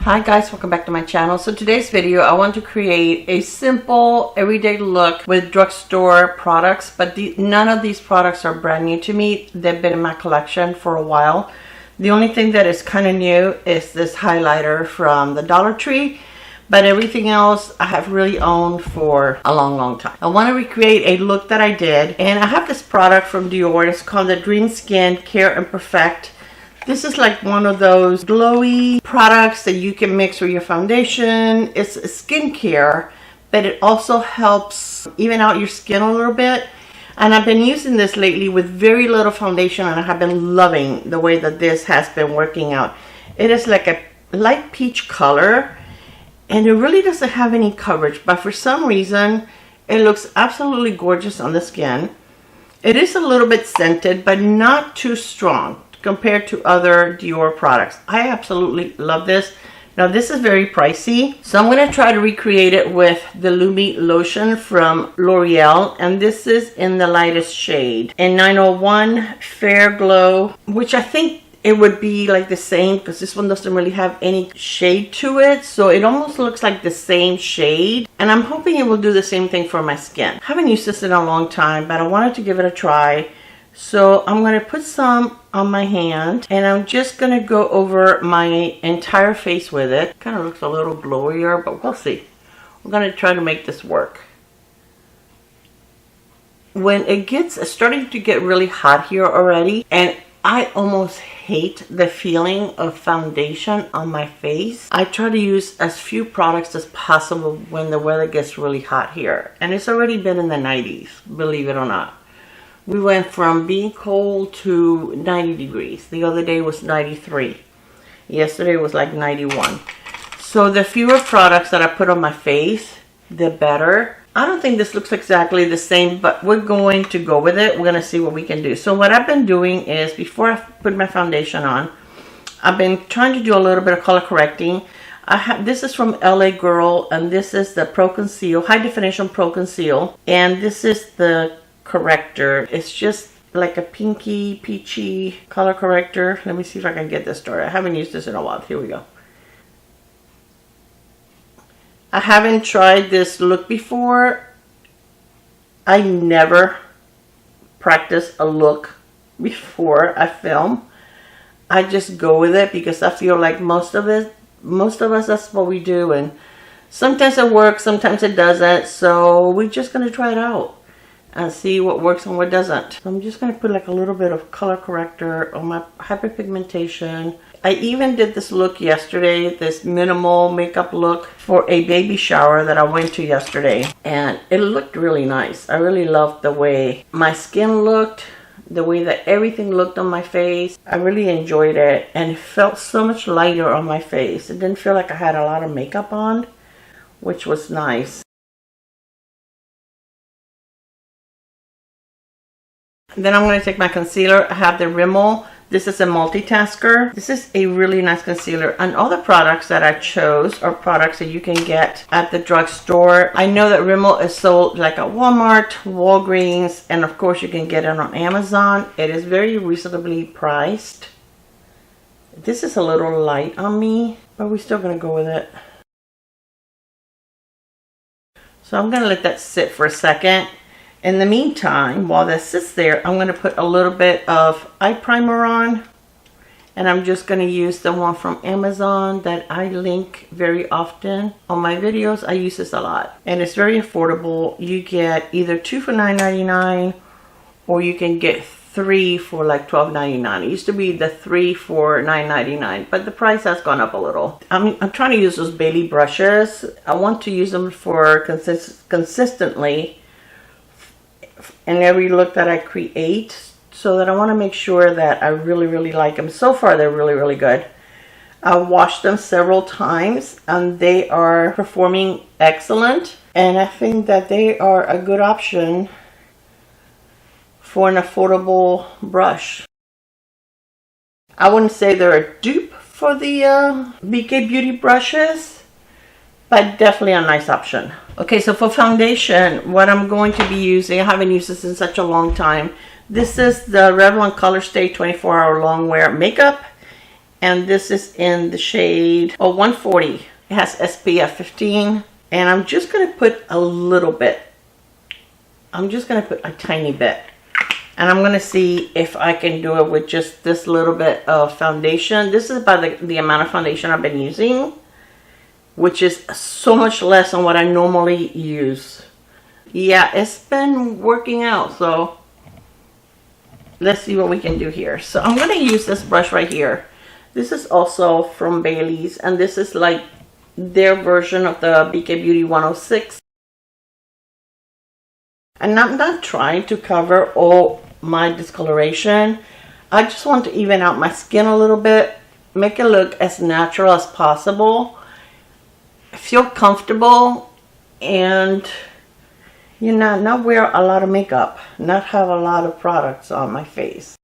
Hi guys, welcome back to my channel. So today's video I want to create a simple everyday look with drugstore products, but none of these products are brand new to me. They've been in my collection for a while. The only thing that is kind of new is this highlighter from the Dollar Tree, but everything else I have really owned for a long time. I want to recreate a look that I did, and I have this product from Dior. It's called the Dream Skin Care and Perfect. This is like one of those glowy products that you can mix with your foundation. It's skincare, but it also helps even out your skin a little bit. And I've been using this lately with very little foundation, and I have been loving the way that this has been working out. It is like a light peach color, and it really doesn't have any coverage, but for some reason it looks absolutely gorgeous on the skin. It is a little bit scented, but not too strong compared to other Dior products. I absolutely love this. Now this is very pricey, so I'm going to try to recreate it with the Lumi lotion from L'Oreal, and this is in the lightest shade in 901 Fair Glow, which I think it would be like the same because this one doesn't really have any shade to it, so it almost looks like the same shade, and I'm hoping it will do the same thing for my skin. I haven't used this in a long time, but I wanted to give it a try. So I'm going to put some on my hand, and I'm just going to go over my entire face with it. Kind of looks a little glowier, but we'll see. We're going to try to make this work. When it gets starting to get really hot here already, and I almost hate the feeling of foundation on my face, I try to use as few products as possible when the weather gets really hot here. And it's already been in the 90s, believe it or not. We went from being cold to 90 degrees. The other day was 93. Yesterday was like 91. So the fewer products that I put on my face, the better. I don't think this looks exactly the same, but we're going to go with it. We're going to see what we can do. So what I've been doing is, before I put my foundation on, I've been trying to do a little bit of color correcting. This is from LA Girl, and this is the Pro Conceal, High Definition Pro Conceal. And this is the corrector. It's just like a pinky peachy color corrector. Let me see if I can get this started. I haven't used this in a while. Here we go. I haven't tried this look before. I never practice a look before I film. I just go with it because I feel like most of us, that's what we do, and sometimes it works, sometimes it doesn't. So we're just gonna try it out and see what works and what doesn't. So I'm just going to put like a little bit of color corrector on my hyperpigmentation. I even did this look yesterday, this minimal makeup look for a baby shower that I went to yesterday, and it looked really nice. I really loved the way my skin looked, the way that everything looked on my face. I really enjoyed it, and it felt so much lighter on my face. It didn't feel like I had a lot of makeup on, which was nice. Then I'm going to take my concealer. I have the Rimmel. This is a multitasker. This is a really nice concealer. And all the products that I chose are products that you can get at the drugstore. I know that Rimmel is sold like at Walmart, Walgreens, and of course you can get it on Amazon. It is very reasonably priced. This is a little light on me, but we're still going to go with it. So I'm going to let that sit for a second. In the meantime, while that sits there, I'm going to put a little bit of eye primer on. And I'm just going to use the one from Amazon that I link very often on my videos. I use this a lot. And it's very affordable. You get either 2 for $9.99, or you can get 3 for like $12.99. It used to be the 3 for $9.99, but the price has gone up a little. I'm trying to use those Bailey brushes. I want to use them for consistently in every look that I create, so that I want to make sure that I really like them. So far they're really good. I've washed them several times and they are performing excellent, and I think that they are a good option for an affordable brush. I wouldn't say they're a dupe for the BK Beauty brushes, but definitely a nice option. Okay, so for foundation, what I'm going to be using, I haven't used this in such a long time. This is the Revlon Color Stay 24 Hour Long Wear Makeup. And this is in the shade 140. It has SPF 15. And I'm just going to put a little bit. I'm just going to put a tiny bit. And I'm going to see if I can do it with just this little bit of foundation. This is about the amount of foundation I've been using, which is so much less than what I normally use. Yeah, it's been working out. So let's see what we can do here. So I'm going to use this brush right here. This is also from Bailey's, and this is like their version of the BK Beauty 106. And I'm not trying to cover all my discoloration. I just want to even out my skin a little bit, make it look as natural as possible, feel comfortable, and you know, not wear a lot of makeup, not have a lot of products on my face.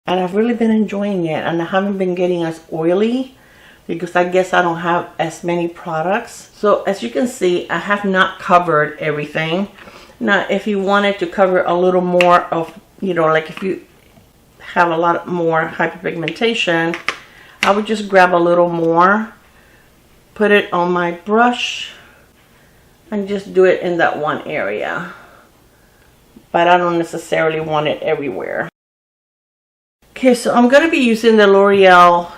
And I've really been enjoying it, and I haven't been getting as oily because I guess I don't have as many products. So as you can see, I have not covered everything. Now, if you wanted to cover a little more of, you know, like if you have a lot more hyperpigmentation, I would just grab a little more, put it on my brush, and just do it in that one area. But I don't necessarily want it everywhere. Okay, so I'm going to be using the L'Oreal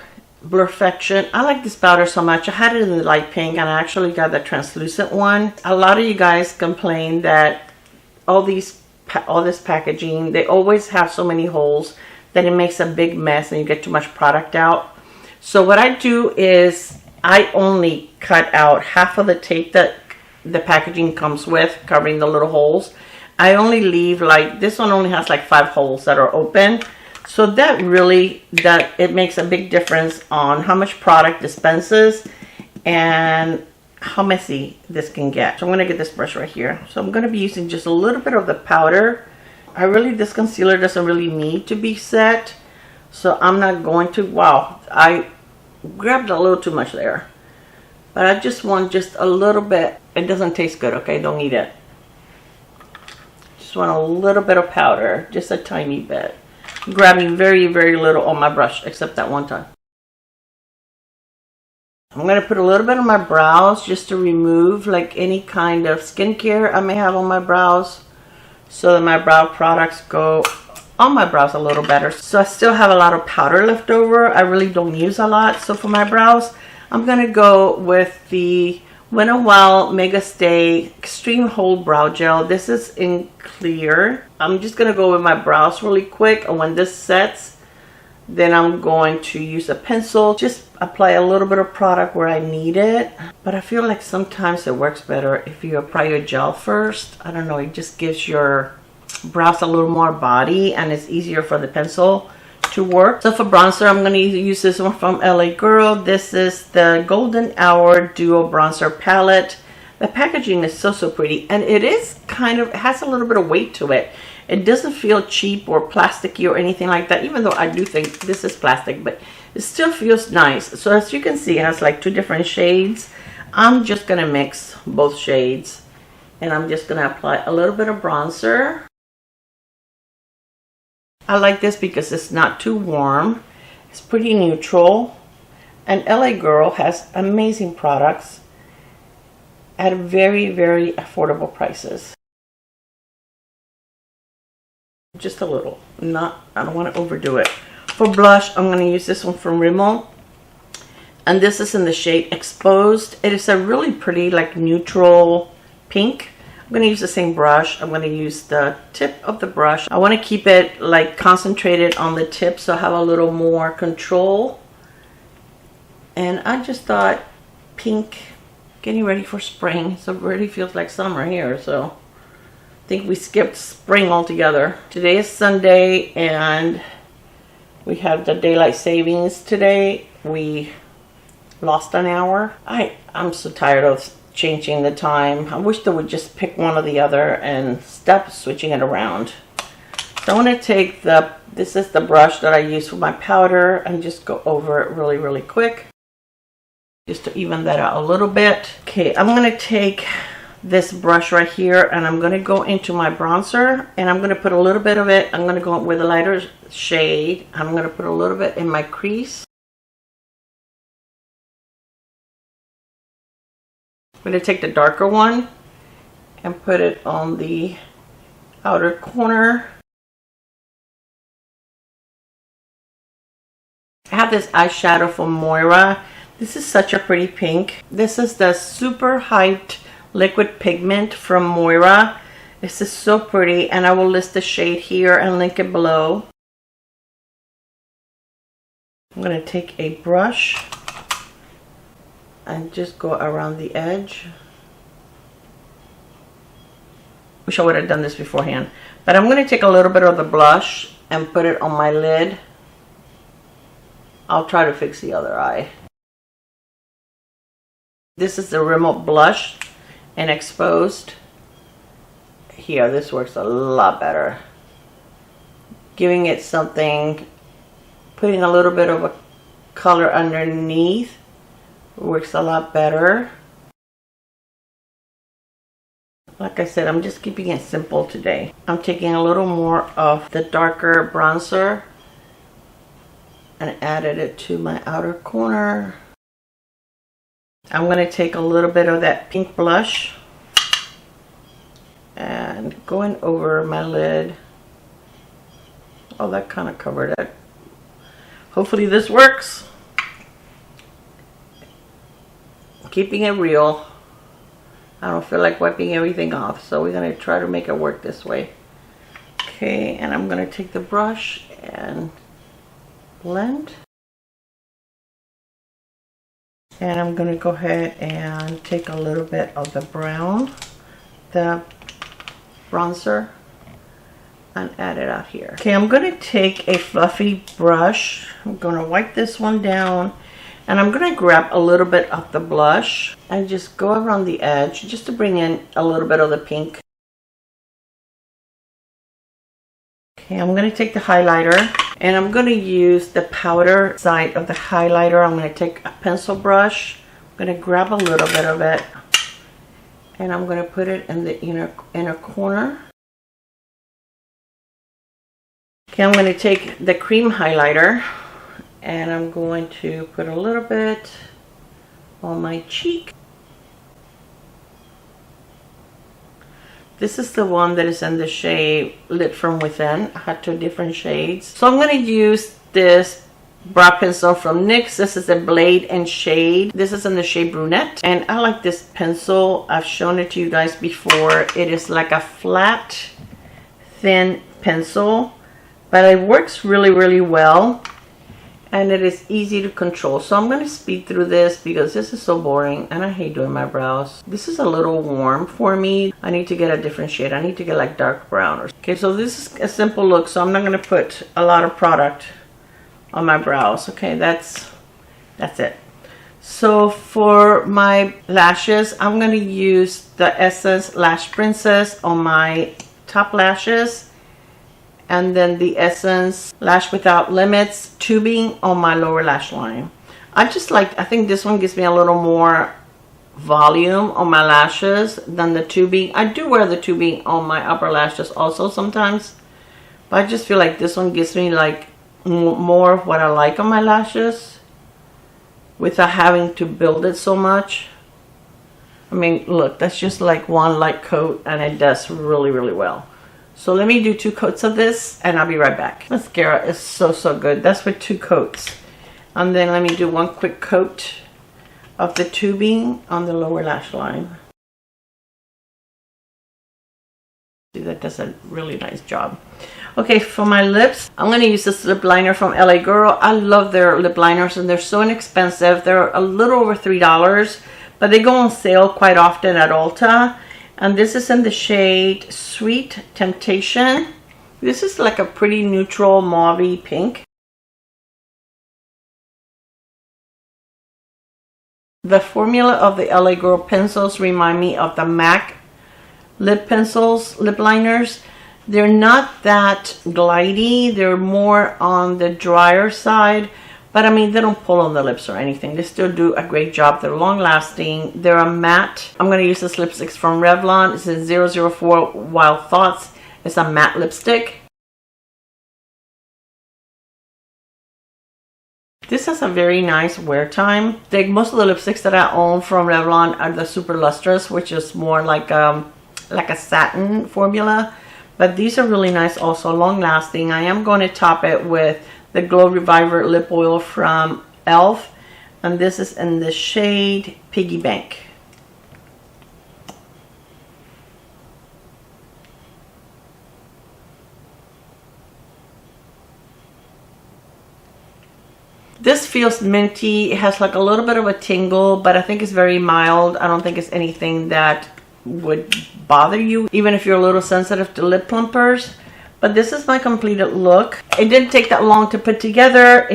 Blurfection. I like this powder so much. I had it in the light pink, and I actually got the translucent one. A lot of you guys complain that all this packaging, they always have so many holes that it makes a big mess and you get too much product out. So what I do is I only cut out half of the tape that the packaging comes with, covering the little holes. I only leave, like, this one only has like 5 holes that are open. So that it makes a big difference on how much product dispenses and how messy this can get. So I'm going to get this brush right here. So I'm going to be using just a little bit of the powder. This concealer doesn't really need to be set. So I'm not going to, wow, I grabbed a little too much there. But I just want just a little bit. It doesn't taste good, okay? Don't eat it. Just want a little bit of powder, just a tiny bit. Grabbing very, very little on my brush, except that one time. I'm going to put a little bit on my brows just to remove like any kind of skincare I may have on my brows, so that my brow products go on my brows a little better. So I still have a lot of powder left over. I really don't use a lot. So for my brows, I'm going to go with the Win a While Mega Stay Extreme Hold Brow Gel. This is in clear. I'm just going to go with my brows really quick, and when this sets, then I'm going to use a pencil. Just apply a little bit of product where I need it. But I feel like sometimes it works better if you apply your gel first. I don't know, it just gives your brows a little more body, and it's easier for the pencil to work. So for bronzer, I'm going to use this one from LA Girl. This is the Golden Hour Duo Bronzer Palette. The packaging is so pretty, and it is kind of, it has a little bit of weight to it. It doesn't feel cheap or plasticky or anything like that, even though I do think this is plastic, but it still feels nice. So as you can see, it has like 2 different shades. I'm just going to mix both shades, and I'm just going to apply a little bit of bronzer. I like this because it's not too warm. It's pretty neutral. And LA Girl has amazing products at very, very affordable prices. Just a little. I don't want to overdo it. For blush, I'm going to use this one from Rimmel. And this is in the shade Exposed. It is a really pretty, like, neutral pink. I'm going to use the same brush. I'm going to use the tip of the brush. I want to keep it like concentrated on the tip, so I have a little more control. And I just thought pink, getting ready for spring. So it really feels like summer here. So I think we skipped spring altogether. Today is Sunday, and we have the daylight savings today. We lost an hour. I'm so tired of changing the time. I wish they would just pick one or the other and stop switching it around. So I want to take this is the brush that I use for my powder, and just go over it really, really quick, just to even that out a little bit. Okay, I'm going to take this brush right here, and I'm going to go into my bronzer, and I'm going to put a little bit of it. I'm going to go with a lighter shade. I'm going to put a little bit in my crease. I'm going to take the darker one and put it on the outer corner. I have this eyeshadow from Moira. This is such a pretty pink. This is the Super Hyped Liquid Pigment from Moira. This is so pretty, and I will list the shade here and link it below. I'm going to take a brush and just go around the edge. Wish I would have done this beforehand. But I'm going to take a little bit of the blush and put it on my lid. I'll try to fix the other eye. This is the Rimmel Blush and Exposed. Here, this works a lot better. Giving it something, putting a little bit of a color underneath works a lot better. Like I said, I'm just keeping it simple today. I'm taking a little more of the darker bronzer and added it to my outer corner. I'm going to take a little bit of that pink blush and going over my lid. Oh, that kind of covered it. Hopefully this works. Keeping it real. I don't feel like wiping everything off, so we're going to try to make it work this way. Okay, and I'm going to take the brush and blend. And I'm going to go ahead and take a little bit of the brown, the bronzer, and add it out here. Okay, I'm going to take a fluffy brush. I'm going to wipe this one down, and I'm going to grab a little bit of the blush and just go around the edge just to bring in a little bit of the pink. Okay, I'm going to take the highlighter, and I'm going to use the powder side of the highlighter. I'm going to take a pencil brush. I'm going to grab a little bit of it, and I'm going to put it in the inner corner. Okay, I'm going to take the cream highlighter, and I'm going to put a little bit on my cheek. This is the one that is in the shade Lit From Within. I had 2 different shades. So I'm going to use this brow pencil from NYX. This is a Blade and Shade. This is in the shade Brunette. And I like this pencil. I've shown it to you guys before. It is like a flat, thin pencil. But it works really, really well. And it is easy to control. So I'm going to speed through this because this is so boring and I hate doing my brows. This is a little warm for me. I need to get a different shade. I need to get like dark brown. Okay, so this is a simple look. So I'm not going to put a lot of product on my brows. Okay, that's it. So for my lashes, I'm going to use the Essence Lash Princess on my top lashes. And then the Essence Lash Without Limits tubing on my lower lash line. I think this one gives me a little more volume on my lashes than the tubing. I do wear the tubing on my upper lashes also sometimes, but I just feel like this one gives me like more of what I like on my lashes without having to build it so much. I mean, look, that's just like one light coat and it does really, really well. So let me do 2 coats of this and I'll be right back. Mascara is so, so good. That's with 2 coats. And then let me do 1 quick coat of the tubing on the lower lash line. See, that does a really nice job. Okay, for my lips, I'm going to use this lip liner from LA Girl. I love their lip liners and they're so inexpensive. They're a little over $3, but they go on sale quite often at Ulta. And this is in the shade Sweet Temptation. This is like a pretty neutral mauve pink. The formula of the LA Girl pencils remind me of the MAC lip pencils, lip liners. They're not that glidey. They're more on the drier side, But I mean, they don't pull on the lips or anything. They still do a great job. They're long lasting. They're a matte. I'm going to use this lipstick from Revlon. It's a 004 Wild Thoughts. It's a matte lipstick. This has a very nice wear time. Like most of the lipsticks that I own from Revlon are the Super Lustrous, which is more like a satin formula. But these are really nice, also long lasting. I am going to top it with the Glow Reviver lip oil from e.l.f. and this is in the shade Piggy Bank. This feels minty. It has like a little bit of a tingle, but I think it's very mild. I don't think it's anything that would bother you, even if you're a little sensitive to lip plumpers. But this is my completed look. It didn't take that long to put together.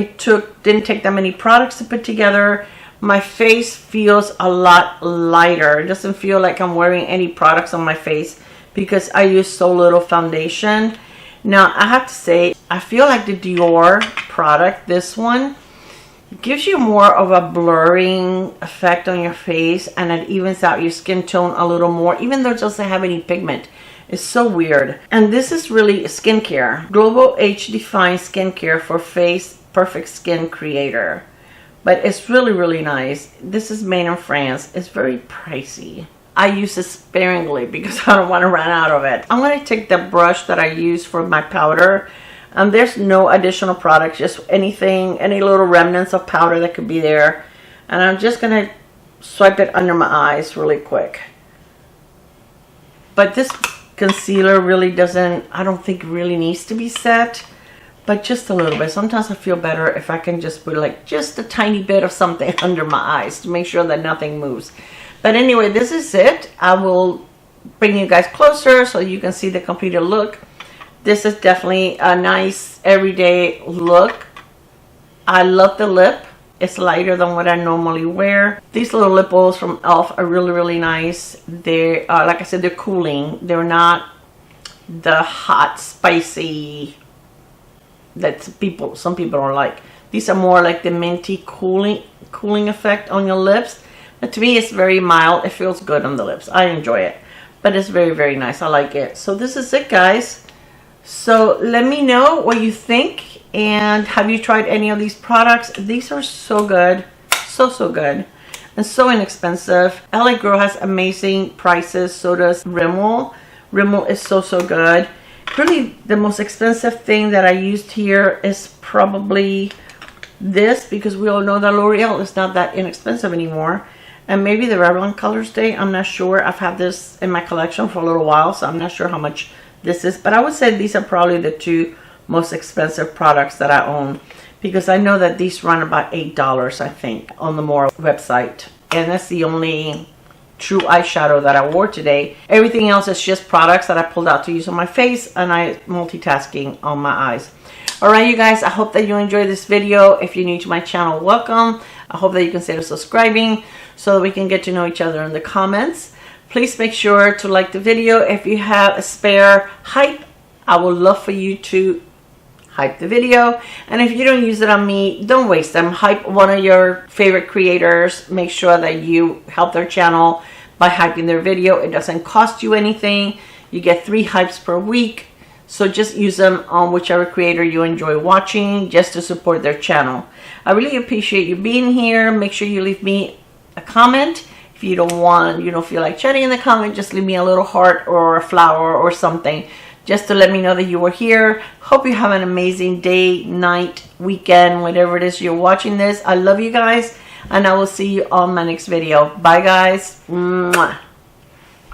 Didn't take that many products to put together. My face feels a lot lighter. It doesn't feel like I'm wearing any products on my face because I use so little foundation. Now, I have to say, I feel like the Dior product, this one, gives you more of a blurring effect on your face, and it evens out your skin tone a little more, even though it doesn't have any pigment. It's so weird. And this is really skincare. Global Age Define Skincare for Face Perfect Skin Creator. But it's really, really nice. This is made in France. It's very pricey. I use it sparingly because I don't want to run out of it. I'm going to take the brush that I use for my powder. There's no additional products, just anything, any little remnants of powder that could be there. And I'm just going to swipe it under my eyes really quick. But this concealer really doesn't, I don't think really needs to be set, but just a little bit. Sometimes I feel better if I can just put like just a tiny bit of something under my eyes to make sure that nothing moves. But anyway, this is it. I will bring you guys closer so you can see the completed look. This is definitely a nice everyday look. I love the lip. It's lighter than what I normally wear. These little lip oils from e.l.f. are really, really nice. They are, like I said, they're cooling. They're not the hot, spicy that some people don't like. These are more like the minty cooling effect on your lips. But to me, it's very mild. It feels good on the lips. I enjoy it. But it's very, very nice. I like it. So this is it, guys. So let me know what you think. And have you tried any of these products? These are so good. So good. And so inexpensive. LA Girl has amazing prices. So does Rimmel. Rimmel is so good. Really, the most expensive thing that I used here is probably this, because we all know that L'Oreal is not that inexpensive anymore. And maybe the Revlon Colors Day. I'm not sure. I've had this in my collection for a little while, so I'm not sure how much this is. But I would say these are probably the two most expensive products that I own, because I know that these run about $8, I think, on the More website. And that's the only true eyeshadow that I wore today. Everything else is just products that I pulled out to use on my face, and I multitasking on my eyes. Alright, you guys, I hope that you enjoyed this video. If you're new to my channel, welcome. I hope that you consider subscribing so that we can get to know each other in the comments. Please make sure to like the video. If you have a spare hype, I would love for you to hype the video. And if you don't use it on me, don't waste them. Hype one of your favorite creators. Make sure that you help their channel by hyping their video. It doesn't cost you anything. You get 3 hypes per week. So just use them on whichever creator you enjoy watching, just to support their channel. I really appreciate you being here. Make sure you leave me a comment. If you don't feel like chatting in the comment, just leave me a little heart or a flower or something, just to let me know that you were here. Hope you have an amazing day, night, weekend, whatever it is you're watching this. I love you guys, and I will see you on my next video. Bye, guys. Mwah.